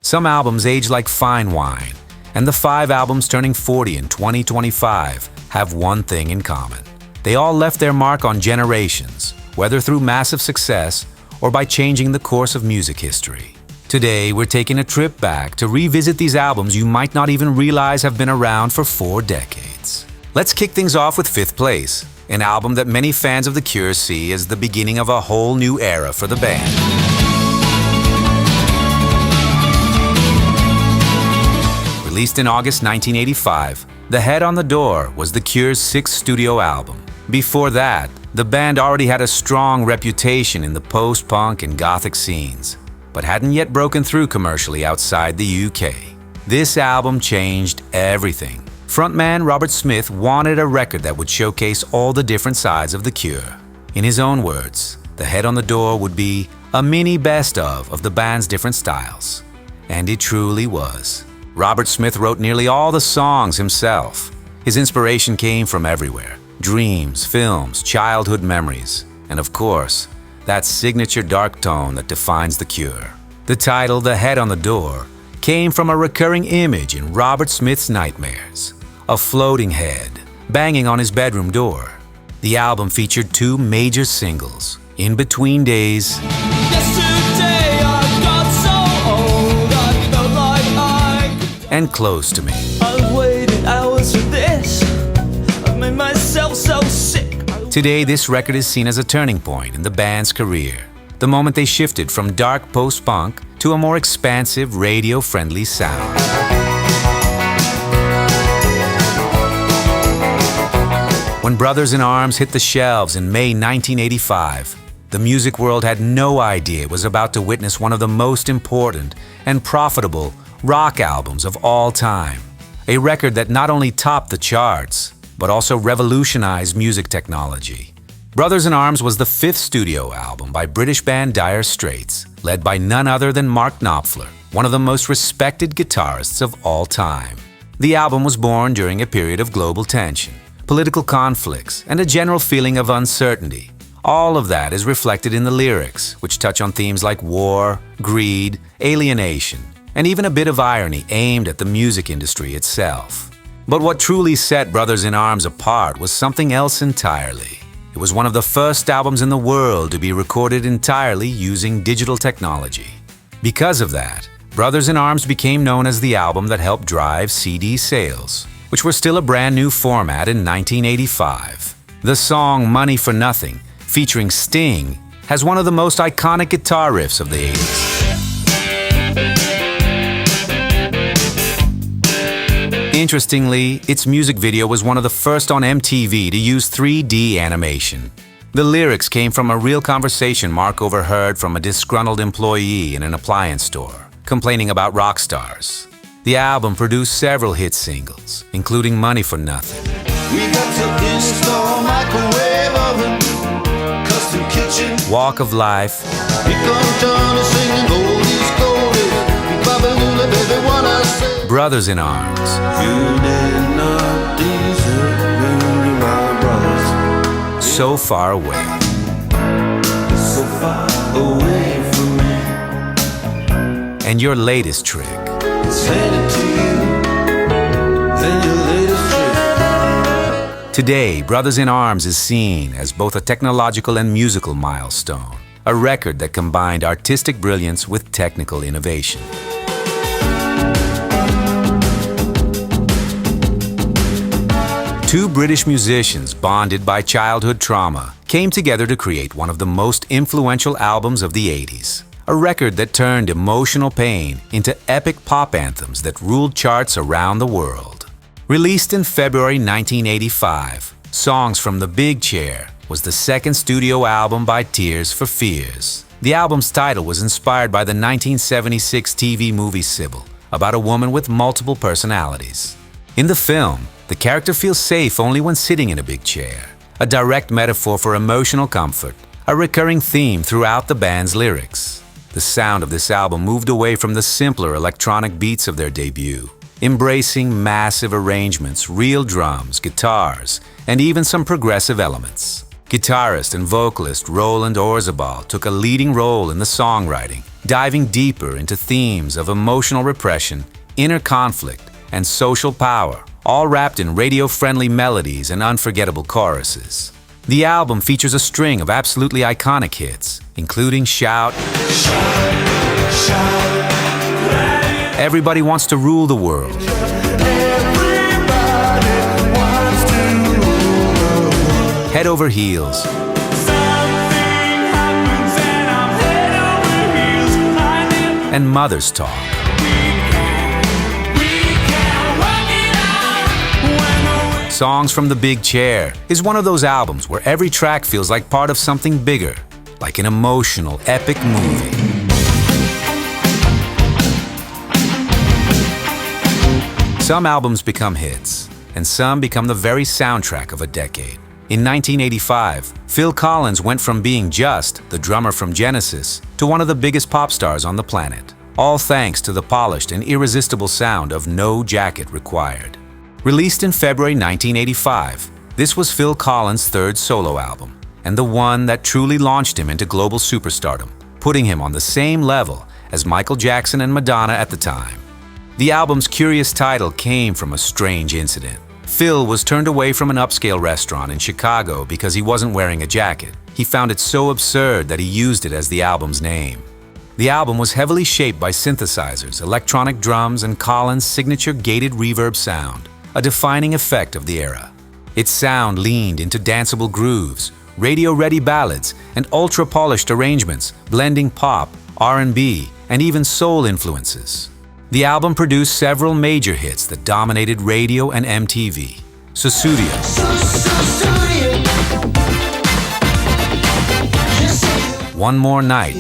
Some albums age like fine wine, and the 5 albums turning 40 in 2025 have one thing in common. They all left their mark on generations, whether through massive success or by changing the course of music history. Today, we're taking a trip back to revisit these albums you might not even realize have been around for 4 decades. Let's kick things off with Fifth Place, an album that many fans of The Cure see as the beginning of a whole new era for the band. Released in August 1985, The Head on the Door was The Cure's 6th studio album. Before that, the band already had a strong reputation in the post-punk and gothic scenes, but hadn't yet broken through commercially outside the UK. This album changed everything. Frontman Robert Smith wanted a record that would showcase all the different sides of The Cure. In his own words, The Head on the Door would be a mini best-of the band's different styles. And it truly was. Robert Smith wrote nearly all the songs himself. His inspiration came from everywhere: dreams, films, childhood memories, and of course, that signature dark tone that defines The Cure. The title, The Head on the Door, came from a recurring image in Robert Smith's nightmares: a floating head banging on his bedroom door. The album featured 2 major singles, In Between Days and Close to Me. I've waited hours for this. I've made myself so sick. Today, this record is seen as a turning point in the band's career, the moment they shifted from dark post-punk to a more expansive, radio-friendly sound. When Brothers in Arms hit the shelves in May 1985, the music world had no idea it was about to witness one of the most important and profitable rock albums of all time. A record that not only topped the charts, but also revolutionized music technology. Brothers in Arms was the 5th studio album by British band Dire Straits, led by none other than Mark Knopfler, one of the most respected guitarists of all time. The album was born during a period of global tension, political conflicts, and a general feeling of uncertainty. All of that is reflected in the lyrics, which touch on themes like war, greed, alienation, and even a bit of irony aimed at the music industry itself. But what truly set Brothers in Arms apart was something else entirely. It was one of the first albums in the world to be recorded entirely using digital technology. Because of that, Brothers in Arms became known as the album that helped drive CD sales, which were still a brand new format in 1985. The song Money for Nothing, featuring Sting, has one of the most iconic guitar riffs of the 80s. Interestingly, its music video was one of the first on MTV to use 3D animation. The lyrics came from a real conversation Mark overheard from a disgruntled employee in an appliance store, complaining about rock stars. The album produced several hit singles, including Money for Nothing, We got to install microwave oven, custom kitchen. Walk of Life, Here comes Johnny singing Goldie's Goldie. Babalula, baby, what I say. Brothers in Arms, You did not deserve me, my brothers. So Far Away, So far away from me. and your latest trick. Send it to you, then your latest trick. Today, Brothers in Arms is seen as both a technological and musical milestone, a record that combined artistic brilliance with technical innovation. Two British musicians bonded by childhood trauma came together to create one of the most influential albums of the 80s, a record that turned emotional pain into epic pop anthems that ruled charts around the world. Released in February 1985, Songs from the Big Chair was the 2nd studio album by Tears for Fears. The album's title was inspired by the 1976 TV movie Sybil, about a woman with multiple personalities. In the film, the character feels safe only when sitting in a big chair, a direct metaphor for emotional comfort, a recurring theme throughout the band's lyrics. The sound of this album moved away from the simpler electronic beats of their debut, embracing massive arrangements, real drums, guitars, and even some progressive elements. Guitarist and vocalist Roland Orzabal took a leading role in the songwriting, diving deeper into themes of emotional repression, inner conflict, and social power, all wrapped in radio-friendly melodies and unforgettable choruses. The album features a string of absolutely iconic hits, including Shout, Everybody Wants to Rule the World, Head Over Heels, and Mother's Talk. Songs from the Big Chair is one of those albums where every track feels like part of something bigger, like an emotional, epic movie. Some albums become hits, and some become the very soundtrack of a decade. In 1985, Phil Collins went from being just the drummer from Genesis to one of the biggest pop stars on the planet, all thanks to the polished and irresistible sound of No Jacket Required. Released in February 1985, this was Phil Collins' third solo album, and the one that truly launched him into global superstardom, putting him on the same level as Michael Jackson and Madonna at the time. The album's curious title came from a strange incident. Phil was turned away from an upscale restaurant in Chicago because he wasn't wearing a jacket. He found it so absurd that he used it as the album's name. The album was heavily shaped by synthesizers, electronic drums, and Collins' signature gated reverb sound, a defining effect of the era. Its sound leaned into danceable grooves, radio-ready ballads, and ultra-polished arrangements, blending pop, R&B, and even soul influences. The album produced several major hits that dominated radio and MTV. Sussudio, One More Night,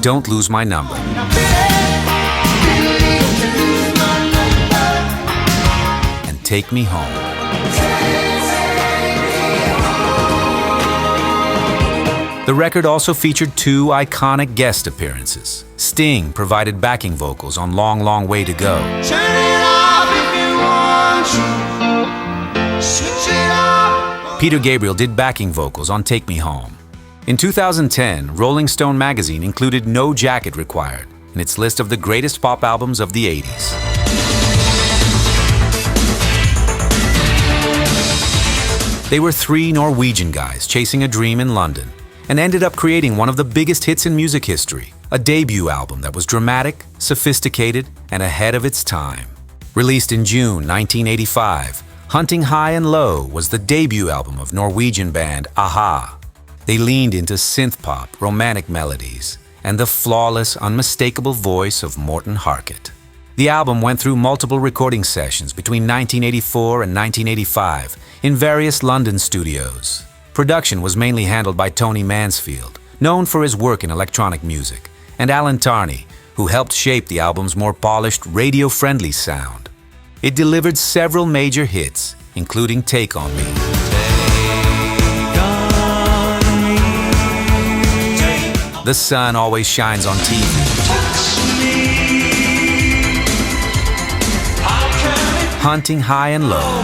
Don't Lose My Number, and Take Me Home. The record also featured two iconic guest appearances. Sting provided backing vocals on Long, Long Way to Go. Turn it off if you want. Switch it off. Peter Gabriel did backing vocals on Take Me Home. In 2010, Rolling Stone magazine included No Jacket Required in its list of the greatest pop albums of the 80s. They were three Norwegian guys chasing a dream in London, and ended up creating one of the biggest hits in music history, a debut album that was dramatic, sophisticated, and ahead of its time. Released in June 1985, Hunting High and Low was the debut album of Norwegian band a-ha. They leaned into synth-pop, romantic melodies, and the flawless, unmistakable voice of Morten Harket. The album went through multiple recording sessions between 1984 and 1985 in various London studios. Production was mainly handled by Tony Mansfield, known for his work in electronic music, and Alan Tarney, who helped shape the album's more polished, radio-friendly sound. It delivered several major hits, including Take On Me, The Sun Always Shines on TV, Hunting High and Low,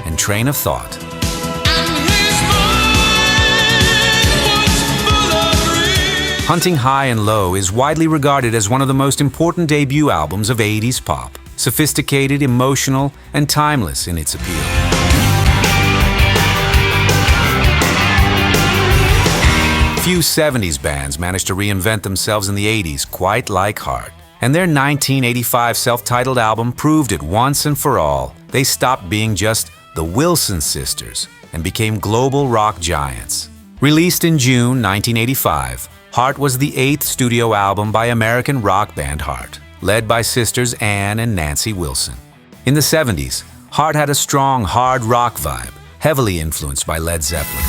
and Train of Thought. Hunting High and Low is widely regarded as one of the most important debut albums of 80s pop, sophisticated, emotional, and timeless in its appeal. Few 70s bands managed to reinvent themselves in the 80s quite like Heart, and their 1985 self-titled album proved it once and for all. They stopped being just the Wilson Sisters and became global rock giants. Released in June 1985, Heart was the 8th studio album by American rock band Heart, led by sisters Ann and Nancy Wilson. In the 70s, Heart had a strong hard rock vibe, heavily influenced by Led Zeppelin.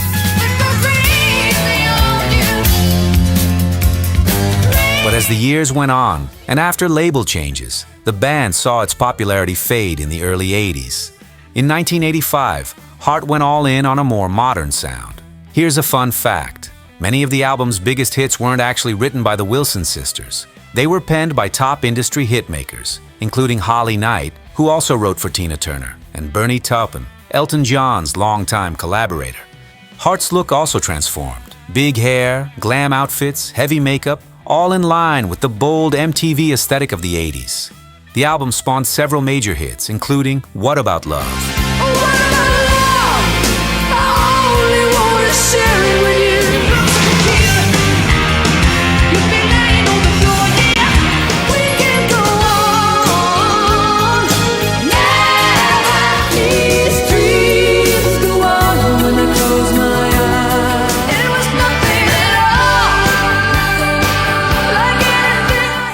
But as the years went on, and after label changes, the band saw its popularity fade in the early 80s. In 1985, Heart went all in on a more modern sound. Here's a fun fact. Many of the album's biggest hits weren't actually written by the Wilson sisters. They were penned by top industry hitmakers, including Holly Knight, who also wrote for Tina Turner, and Bernie Taupin, Elton John's longtime collaborator. Hart's look also transformed. Big hair, glam outfits, heavy makeup, all in line with the bold MTV aesthetic of the 80s. The album spawned several major hits, including What About Love?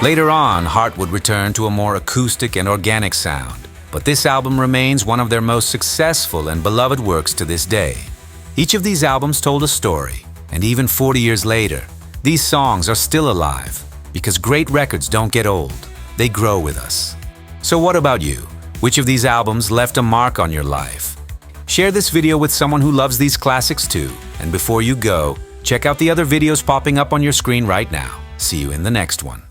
Later on, Hart would return to a more acoustic and organic sound, but this album remains one of their most successful and beloved works to this day. Each of these albums told a story, and even 40 years later, these songs are still alive because great records don't get old, they grow with us. So what about you? Which of these albums left a mark on your life? Share this video with someone who loves these classics too, and before you go, check out the other videos popping up on your screen right now. See you in the next one.